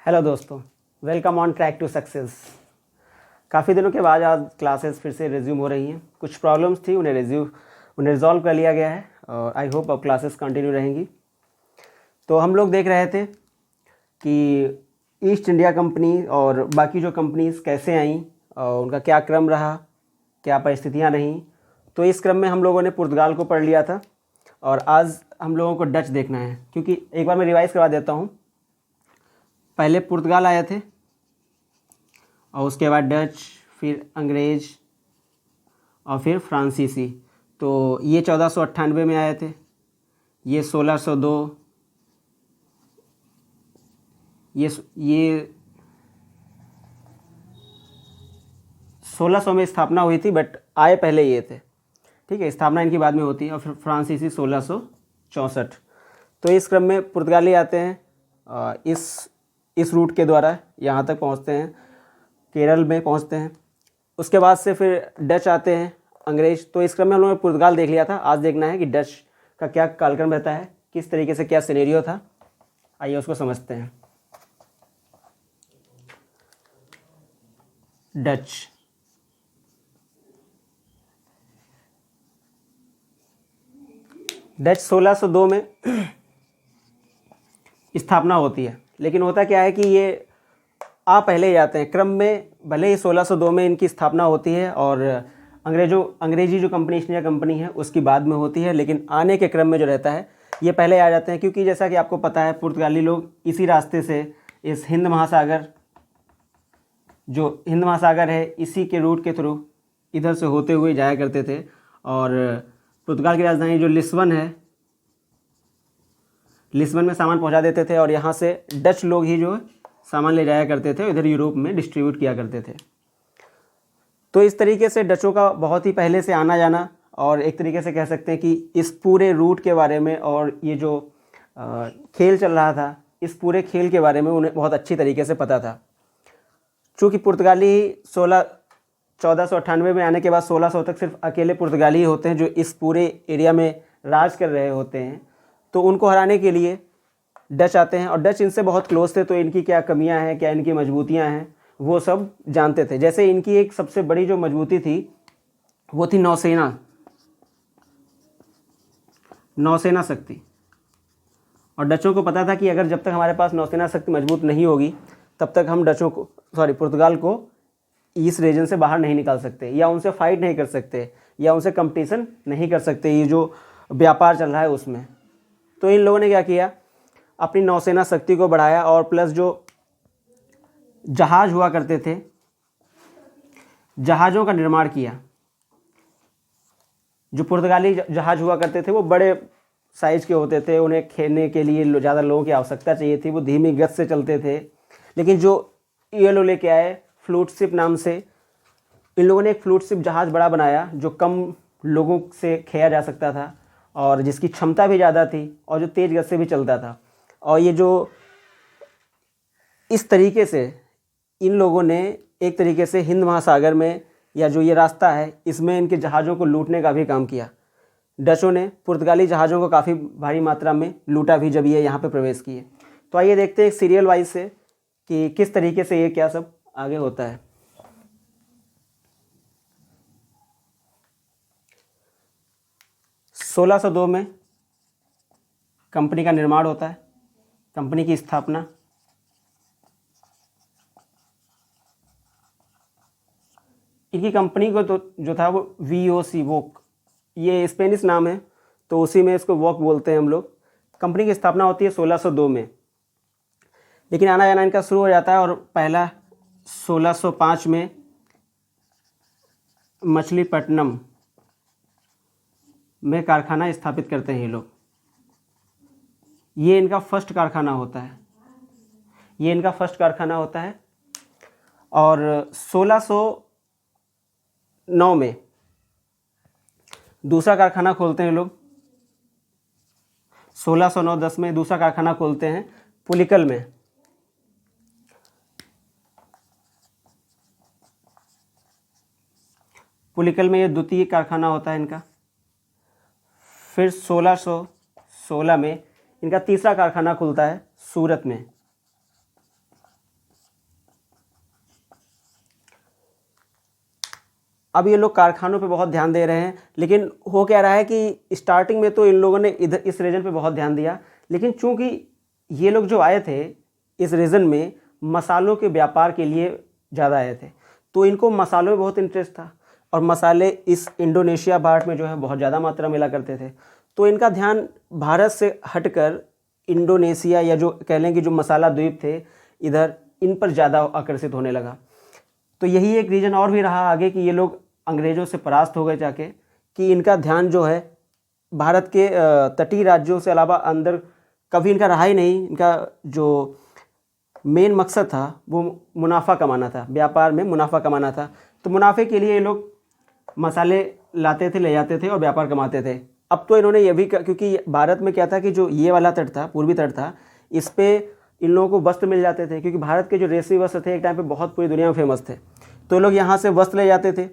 Hello दोस्तों, welcome on track to success. काफ़ी दिनों के बाद आज क्लासेस फिर से रिज्यूम हो रही हैं। कुछ प्रॉब्लम्स थी, उन्हें रिजॉल्व कर लिया गया है और आई होप अब क्लासेस कंटिन्यू रहेंगी। तो हम लोग देख रहे थे कि ईस्ट इंडिया कंपनी और बाकी जो कंपनीज़ कैसे आईं और उनका क्या क्रम रहा, क्या परिस्थितियाँ रहीं। तो इस क्रम में हम लोगों ने पुर्तगाल को पढ़ लिया था और आज हम लोगों को डच देखना है, क्योंकि एक बार मैं रिवाइज़ करवा देता हूँ। पहले पुर्तगाल आए थे और उसके बाद डच, फिर अंग्रेज़ और फिर फ्रांसीसी। तो ये 1498 में आए थे, ये 1602, ये 1600 में स्थापना हुई थी, बट आए पहले ये थे। ठीक है, स्थापना इनकी बाद में होती है। और फिर फ्रांसीसी 1664। तो इस क्रम में पुर्तगाली आते हैं, इस रूट के द्वारा यहाँ तक पहुँचते हैं, केरल में पहुँचते हैं। उसके बाद से फिर डच आते हैं, अंग्रेज़। तो इस क्रम में हम लोगों ने पुर्तगाल देख लिया था। आज देखना है कि डच का क्या कालक्रम रहता है, किस तरीके से क्या सिनेरियो था। आइए उसको समझते हैं। डच डच 1602 में स्थापना होती है, लेकिन होता क्या है कि ये पहले ही जाते हैं क्रम में। भले ही 1602 में इनकी स्थापना होती है और अंग्रेजी जो कंपनी ईस्ट इंडिया कंपनी है उसकी बाद में होती है, लेकिन आने के क्रम में जो रहता है ये पहले आ जाते हैं। क्योंकि जैसा कि आपको पता है, पुर्तगाली लोग इसी रास्ते से इस हिंद महासागर, जो हिंद महासागर है, इसी के रूट के थ्रू इधर से होते हुए जाया करते थे। और पुर्तगाल की राजधानी जो लिस्बन है, लिस्बन में सामान पहुंचा देते थे और यहाँ से डच लोग ही जो सामान ले जाया करते थे, इधर यूरोप में डिस्ट्रीब्यूट किया करते थे। तो इस तरीके से डचों का बहुत ही पहले से आना जाना, और एक तरीके से कह सकते हैं कि इस पूरे रूट के बारे में और ये जो खेल चल रहा था, इस पूरे खेल के बारे में उन्हें बहुत अच्छी तरीके से पता था। चूँकि पुर्तगाली 1498 में आने के बाद 1600 तक सिर्फ अकेले पुर्तगाली ही होते हैं जो इस पूरे एरिया में राज कर रहे होते हैं। तो उनको हराने के लिए डच आते हैं और डच इनसे बहुत क्लोज थे, तो इनकी क्या कमियां हैं, क्या इनकी मजबूतियां हैं, वो सब जानते थे। जैसे इनकी एक सबसे बड़ी जो मजबूती थी वो थी नौसेना शक्ति। और डचों को पता था कि अगर जब तक हमारे पास नौसेना शक्ति मजबूत नहीं होगी तब तक हम पुर्तगाल को इस रीजन से बाहर नहीं निकाल सकते, या उनसे फाइट नहीं कर सकते, या उनसे कंपटीशन नहीं कर सकते ये जो व्यापार चल रहा है उसमें। तो इन लोगों ने क्या किया, अपनी नौसेना शक्ति को बढ़ाया और प्लस जो जहाज हुआ करते थे, जहाज़ों का निर्माण किया। जो पुर्तगाली जहाज हुआ करते थे वो बड़े साइज़ के होते थे, उन्हें खेलने के लिए ज़्यादा लोगों की आवश्यकता चाहिए थी, वो धीमी गति से चलते थे। लेकिन जो ये लोग लेके आए फ्लूट शिप नाम से, इन लोगों ने एक फ्लूट शिप जहाज़ बड़ा बनाया जो कम लोगों से खेया जा सकता था और जिसकी क्षमता भी ज़्यादा थी और जो तेज़ गति से भी चलता था। और ये जो इस तरीके से इन लोगों ने एक तरीके से हिंद महासागर में, या जो ये रास्ता है इसमें, इनके जहाज़ों को लूटने का भी काम किया। डचों ने पुर्तगाली जहाज़ों को काफ़ी भारी मात्रा में लूटा भी जब ये यहाँ पे प्रवेश किए। तो आइए देखते हैं सीरियल वाइज से कि किस तरीके से ये क्या सब आगे होता है। सोलह सौ दो में कंपनी का निर्माण होता है, कंपनी की स्थापना। इनकी कंपनी को तो जो था वो VOC, वोक, ये स्पेनिश नाम है तो उसी में इसको वॉक बोलते हैं हम लोग। कंपनी की स्थापना होती है 1602 में, लेकिन आना जाना इनका शुरू हो जाता है और पहला 1605 में मछलीपट्टनम में कारखाना स्थापित करते हैं ये लोग। ये इनका फर्स्ट कारखाना होता है। और 1609 में दूसरा कारखाना खोलते हैं लोग। 1609-10 में दूसरा कारखाना खोलते हैं पुलिकल में। पुलिकल में ये द्वितीय कारखाना होता है इनका। फिर 1616 में इनका तीसरा कारखाना खुलता है सूरत में। अब ये लोग कारखानों पे बहुत ध्यान दे रहे हैं, लेकिन हो क्या रहा है कि स्टार्टिंग में तो इन लोगों ने इधर इस रीजन पे बहुत ध्यान दिया, लेकिन चूंकि ये लोग जो आए थे इस रीजन में मसालों के व्यापार के लिए ज़्यादा आए थे, तो इनको मसालों में बहुत इंटरेस्ट था और मसाले इस इंडोनेशिया भारत में जो है बहुत ज़्यादा मात्रा में मिला करते थे। तो इनका ध्यान भारत से हटकर इंडोनेशिया या जो कह लें कि जो मसाला द्वीप थे इधर, इन पर ज़्यादा आकर्षित होने लगा। तो यही एक रीज़न और भी रहा आगे कि ये लोग अंग्रेज़ों से परास्त हो गए जाके, कि इनका ध्यान जो है भारत के तटीय राज्यों से अलावा अंदर कभी इनका रहा ही नहीं। इनका जो मेन मकसद था वो मुनाफा कमाना था, व्यापार में मुनाफा कमाना था। तो मुनाफे के लिए ये लोग मसाले लाते थे, ले जाते थे और व्यापार कमाते थे। अब तो इन्होंने ये भी क्योंकि भारत में क्या था कि जो ये वाला तट था, पूर्वी तट था, इस पर इन लोगों को वस्त्र मिल जाते थे, क्योंकि भारत के जो रेशमी वस्त्र थे एक टाइम पे बहुत पूरी दुनिया में फेमस थे। तो लोग यहाँ से वस्त्र ले जाते थे,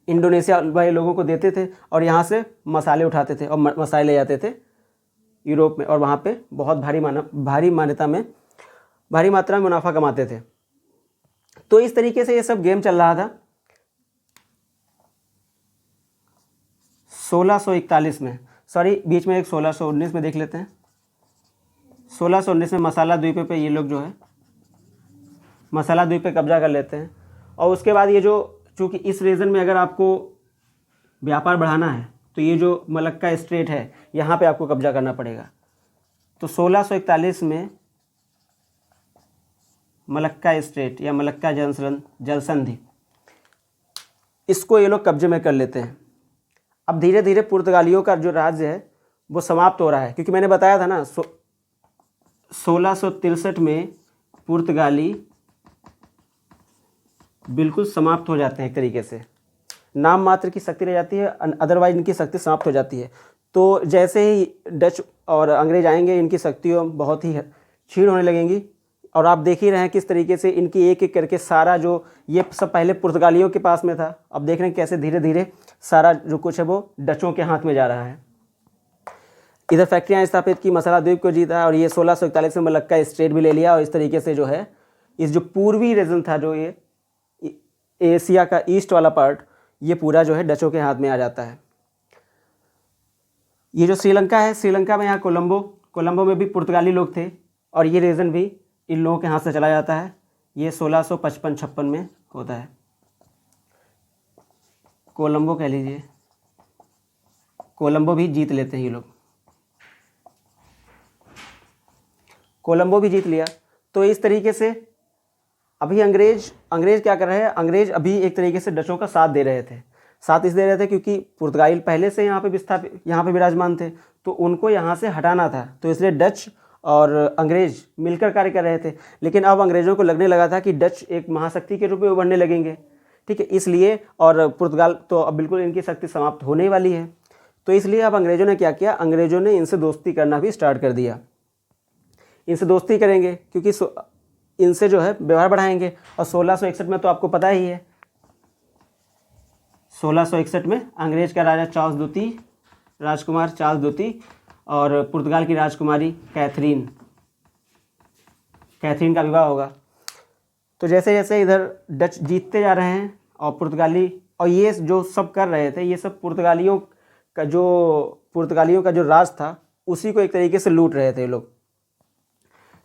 इंडोनेशिया वाले लोगों को देते थे और यहाँ से मसाले उठाते थे और मसाले ले जाते थे यूरोप में, और वहाँ पे बहुत भारी मात्रा में मुनाफा कमाते थे। तो इस तरीके से ये सब गेम चल रहा था। 1641 में, सॉरी बीच में एक 1619 में देख लेते हैं। 1619 में मसाला द्वीप पे ये लोग जो है मसाला द्वीप पे कब्जा कर लेते हैं। और उसके बाद ये जो, चूँकि इस रीजन में अगर आपको व्यापार बढ़ाना है तो ये जो मलक्का स्ट्रेट है यहाँ पे आपको कब्जा करना पड़ेगा। तो 1641 में मलक्का स्ट्रेट या मलक्का जल संधि, इसको ये लोग कब्जे में कर लेते हैं। अब धीरे धीरे पुर्तगालियों का जो राज्य है वो समाप्त हो रहा है, क्योंकि मैंने बताया था ना 1663 में पुर्तगाली बिल्कुल समाप्त हो जाते हैं। एक तरीके से नाम मात्र की शक्ति रह जाती है, अदरवाइज इनकी शक्ति समाप्त हो जाती है। तो जैसे ही डच और अंग्रेज आएंगे इनकी शक्तियाँ बहुत ही क्षीण होने लगेंगी। और आप देख ही रहे हैं किस तरीके से इनकी एक एक करके सारा जो ये सब पहले पुर्तगालियों के पास में था, अब देख रहे हैं कैसे धीरे धीरे सारा जो कुछ है वो डचों के हाथ में जा रहा है। इधर फैक्ट्रियाँ स्थापित की, मसाला द्वीप को जीता और ये 1641 में मलक्का स्ट्रेट भी ले लिया। और इस तरीके से जो है इस जो पूर्वी रीजन था, जो ये एशिया का ईस्ट वाला पार्ट, ये पूरा जो है डचों के हाथ में आ जाता है। ये जो श्रीलंका है, श्रीलंका में यहाँ कोलंबो में भी पुर्तगाली लोग थे और ये रीजन भी इन लोगों के हाथ से चला जाता है। ये 1655-56 में होता है। कोलंबो कह लीजिए, कोलंबो भी जीत लेते हैं ये लोग, कोलंबो भी जीत लिया। तो इस तरीके से अभी अंग्रेज क्या कर रहे हैं, अंग्रेज अभी एक तरीके से डचों का साथ दे रहे थे। साथ इस दे रहे थे क्योंकि पुर्तगाली पहले से यहाँ पे विराजमान थे, तो उनको यहाँ से हटाना था। तो इसलिए डच और अंग्रेज मिलकर कार्य कर रहे थे। लेकिन अब अंग्रेज़ों को लगने लगा था कि डच एक महाशक्ति के रूप में उभरने लगेंगे, ठीक है, इसलिए, और पुर्तगाल तो अब बिल्कुल इनकी शक्ति समाप्त होने वाली है। तो इसलिए अब अंग्रेज़ों ने क्या किया, अंग्रेज़ों ने इनसे दोस्ती करना भी स्टार्ट कर दिया। इनसे दोस्ती करेंगे क्योंकि इनसे जो है व्यवहार बढ़ाएंगे। और 1661 में तो आपको पता ही है, 1661 में अंग्रेज का राजा राजकुमार चार्ल्स द्वितीय और पुर्तगाल की राजकुमारी कैथरीन का विवाह होगा। तो जैसे जैसे इधर डच जीतते जा रहे हैं और पुर्तगाली, और ये जो सब कर रहे थे, ये सब पुर्तगालियों का जो राज था उसी को एक तरीके से लूट रहे थे ये लोग।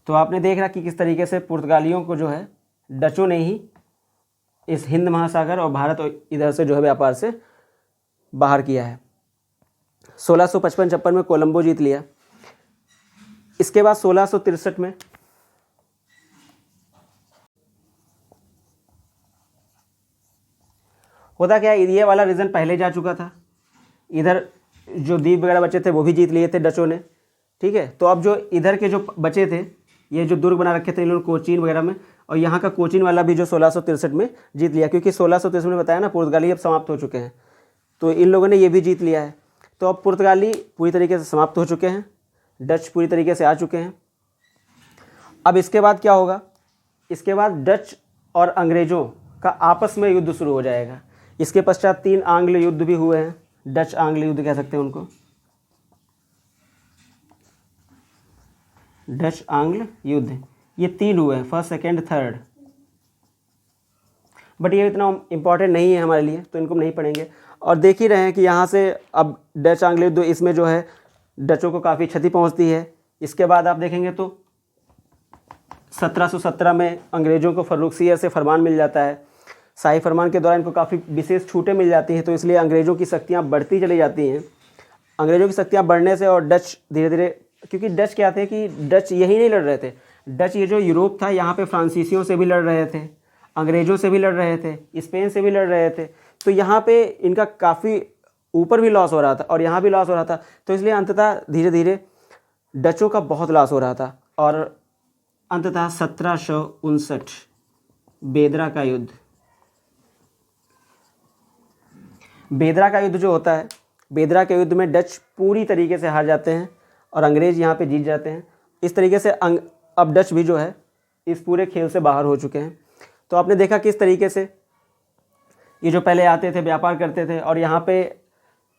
तो आपने देख रहा कि किस तरीके से पुर्तगालियों को जो है डचों ने ही इस हिंद महासागर और भारत और इधर से जो है व्यापार से बाहर किया है। 1655-56 में कोलंबो जीत लिया। इसके बाद 1663 में होता क्या, ये वाला रीजन पहले जा चुका था, इधर जो द्वीप वगैरह बचे थे वो भी जीत लिए थे डचों ने, ठीक है। तो अब जो इधर के जो बचे थे, ये जो दुर्ग बना रखे थे इन लोगों कोचीन वगैरह में, और यहाँ का कोचीन वाला भी जो 1663 में जीत लिया, क्योंकि 1663 में बताया ना पुर्तगाली अब समाप्त हो चुके हैं, तो इन लोगों ने ये भी जीत लिया है। तो अब पुर्तगाली पूरी तरीके से समाप्त हो चुके हैं, डच पूरी तरीके से आ चुके हैं। अब इसके बाद क्या होगा, इसके बाद डच और अंग्रेज़ों का आपस में युद्ध शुरू हो जाएगा। इसके पश्चात 3 आंग्ल युद्ध भी हुए हैं, डच आंग्ल युद्ध कह सकते हैं उनको, डच आंग्ल युद्ध, ये 3 हुए हैं, फर्स्ट, सेकेंड, थर्ड। बट ये इतना इम्पॉर्टेंट नहीं है हमारे लिए, तो इनको हम नहीं पढ़ेंगे। और देख ही रहे हैं कि यहाँ से अब डच आंग्लेय युद्ध, इसमें जो है डचों को काफ़ी क्षति पहुँचती है। इसके बाद आप देखेंगे तो 1717 में अंग्रेज़ों को फर्रुखसियर से फरमान मिल जाता है। शाही फरमान के दौरान इनको काफ़ी विशेष छूटें मिल जाती हैं, तो इसलिए अंग्रेज़ों की शक्तियाँ बढ़ती चली जाती हैं। अंग्रेज़ों की शक्तियाँ बढ़ने से और डच धीरे धीरे, क्योंकि डच क्या थे कि डच यही नहीं लड़ रहे थे, डच ये जो यूरोप था यहाँ पे फ्रांसीसियों से भी लड़ रहे थे, अंग्रेज़ों से भी लड़ रहे थे, स्पेन से भी लड़ रहे थे, तो यहाँ पे इनका काफ़ी ऊपर भी लॉस हो रहा था और यहाँ भी लॉस हो रहा था। तो इसलिए अंततः धीरे धीरे डचों का बहुत लॉस हो रहा था और अंततः 1759 बेदरा का युद्ध, बेदरा का युद्ध जो होता है, बेदरा के युद्ध में डच पूरी तरीके से हार जाते हैं और अंग्रेज़ यहाँ पे जीत जाते हैं। इस तरीके से अब डच भी जो है इस पूरे खेल से बाहर हो चुके हैं। तो आपने देखा किस तरीके से ये जो पहले आते थे व्यापार करते थे और यहाँ पे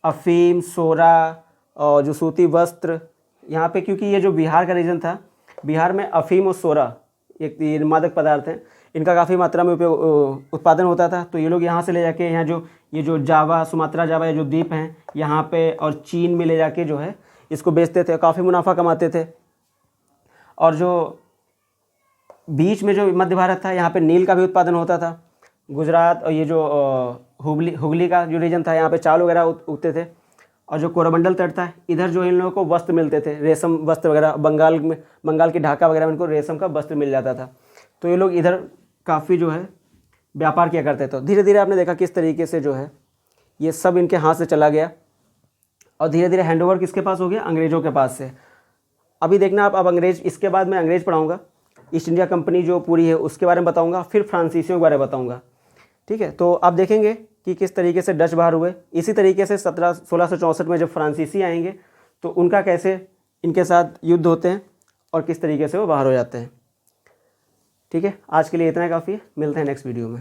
अफीम, सोरा और जो सूती वस्त्र यहाँ पे, क्योंकि ये जो बिहार का रीजन था, बिहार में अफीम और सोरा एक ये मादक पदार्थ हैं, इनका काफ़ी मात्रा में उत्पादन होता था। तो ये लोग यहाँ से ले जाके यहाँ जो ये जो जावा, सुमात्रा जावा ये जो द्वीप हैं यहाँ पे और चीन में ले जाके जो है इसको बेचते थे, काफ़ी मुनाफा कमाते थे। और जो बीच में जो मध्य भारत था यहाँ पे नील का भी उत्पादन होता था। गुजरात और ये जो हुगली का जो रीजन था यहाँ पे चावल वगैरह उगते थे। और जो कोरोमंडल तट था इधर जो इन लोगों को वस्त्र मिलते थे, रेशम वस्त्र वगैरह, बंगाल की ढाका वगैरह में इनको रेशम का वस्त्र मिल जाता था। तो ये लोग इधर काफ़ी जो है व्यापार किया करते थे। तो धीरे धीरे आपने देखा किस तरीके से जो है ये सब इनके हाथ से चला गया और धीरे धीरे हैंडओवर किसके पास हो गया, अंग्रेज़ों के पास से। अभी देखना आप, अब अंग्रेज़, इसके बाद मैं अंग्रेज़ पढ़ाऊँगा, ईस्ट इंडिया कंपनी जो पूरी है उसके बारे में बताऊँगा, फिर फ्रांसीसियों के बारे में बताऊँगा। ठीक है, तो आप देखेंगे कि किस तरीके से डच बाहर हुए। इसी तरीके से 1664 में जब फ्रांसीसी आएंगे तो उनका कैसे इनके साथ युद्ध होते हैं और किस तरीके से वो बाहर हो जाते हैं। ठीक है, आज के लिए इतना काफ़ी है, मिलते हैं नेक्स्ट वीडियो में।